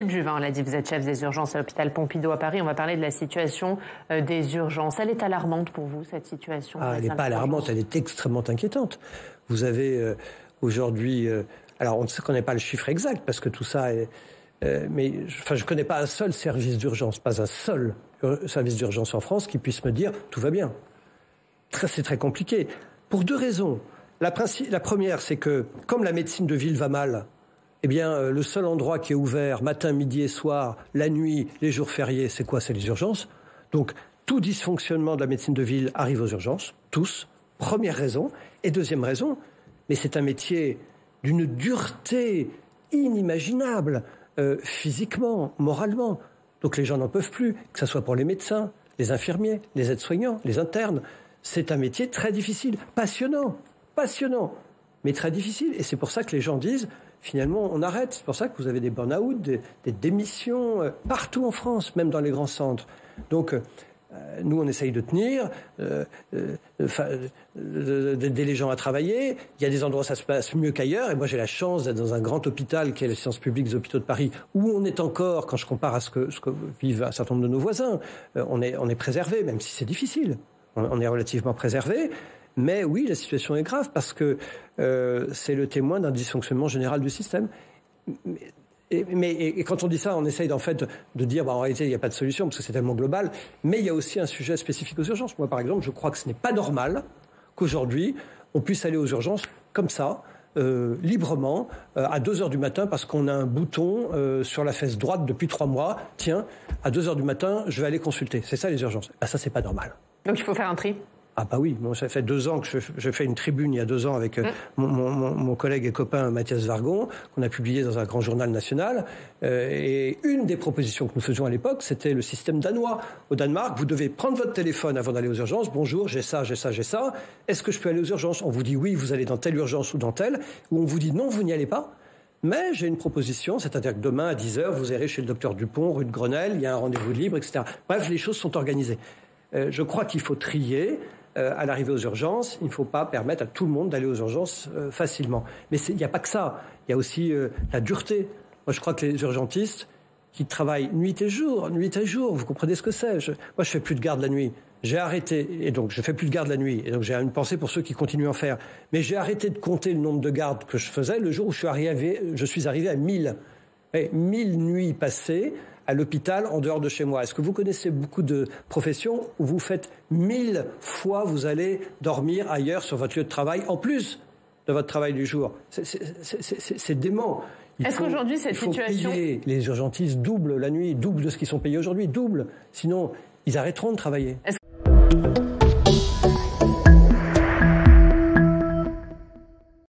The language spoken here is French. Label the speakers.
Speaker 1: Juvin, on l'a dit, vous êtes chef des urgences à l'hôpital Pompidou à Paris. On va parler de la situation des urgences. Elle est alarmante pour vous, cette situation?
Speaker 2: Elle n'est pas alarmante, elle est extrêmement inquiétante. Vous avez aujourd'hui... alors, on ne connaît pas le chiffre exact, parce que tout ça est... mais je ne connais pas un seul service d'urgence, pas un seul service d'urgence en France qui puisse me dire « tout va bien ». C'est très compliqué. Pour deux raisons. La première, c'est que, comme la médecine de ville va mal, eh bien, le seul endroit qui est ouvert matin, midi et soir, la nuit, les jours fériés, c'est quoi? C'est les urgences. Donc, tout dysfonctionnement de la médecine de ville arrive aux urgences, tous. Première raison. Et deuxième raison, mais c'est un métier d'une dureté inimaginable, physiquement, moralement. Donc, les gens n'en peuvent plus, que ce soit pour les médecins, les infirmiers, les aides-soignants, les internes. C'est un métier très difficile, passionnant, mais très difficile. Et c'est pour ça que les gens disent... Finalement, on arrête. C'est pour ça que vous avez des burn-out, des démissions partout en France, même dans les grands centres. Donc, nous, on essaye de tenir, d'aider les gens à travailler. Il y a des endroits où ça se passe mieux qu'ailleurs. Et moi, j'ai la chance d'être dans un grand hôpital qui est la Sciences publiques des hôpitaux de Paris, où on est encore, quand je compare à ce que vivent un certain nombre de nos voisins, on est préservé, même si c'est difficile. On est relativement préservé. Mais oui, la situation est grave parce que c'est le témoin d'un dysfonctionnement général du système. Et quand on dit ça, on essaye en fait de dire en réalité il n'y a pas de solution parce que c'est tellement global. Mais il y a aussi un sujet spécifique aux urgences. Moi, par exemple, je crois que ce n'est pas normal qu'aujourd'hui on puisse aller aux urgences comme ça, librement, à 2h du matin parce qu'on a un bouton sur la fesse droite depuis 3 mois. Tiens, à 2h du matin, je vais aller consulter. C'est ça les urgences. Ça, c'est pas normal.
Speaker 1: Donc il faut faire un tri.
Speaker 2: Ah bah oui, bon, ça fait 2 ans que je fais une tribune, il y a 2 ans, avec mon collègue et copain Mathias Vargon, qu'on a publié dans un grand journal national. Et une des propositions que nous faisions à l'époque, c'était le système danois. Au Danemark, vous devez prendre votre téléphone avant d'aller aux urgences. Bonjour, j'ai ça. Est-ce que je peux aller aux urgences? On vous dit oui, vous allez dans telle urgence ou dans telle. Ou on vous dit non, vous n'y allez pas. Mais j'ai une proposition, c'est-à-dire que demain à 10h, vous irez chez le docteur Dupont, rue de Grenelle, il y a un rendez-vous de libre, etc. Bref, les choses sont organisées. Je crois qu'il faut trier. À l'arrivée aux urgences, il ne faut pas permettre à tout le monde d'aller aux urgences facilement. Mais il n'y a pas que ça. Il y a aussi la dureté. Moi, je crois que les urgentistes qui travaillent nuit et jour, vous comprenez ce que c'est. Moi, je fais plus de garde la nuit. J'ai arrêté, et donc je fais plus de garde la nuit. Et donc j'ai une pensée pour ceux qui continuent à en faire. Mais j'ai arrêté de compter le nombre de gardes que je faisais le jour où je suis arrivé à 1000. 1000 nuits passées à l'hôpital en dehors de chez moi. Est-ce que vous connaissez beaucoup de professions où vous faites 1000 fois, vous allez dormir ailleurs sur votre lieu de travail, en plus de votre travail du jour? C'est dément.
Speaker 1: Est-ce qu'aujourd'hui, cette situation...
Speaker 2: Les urgentistes doublent la nuit, double de ce qu'ils sont payés aujourd'hui, double. Sinon, ils arrêteront de travailler.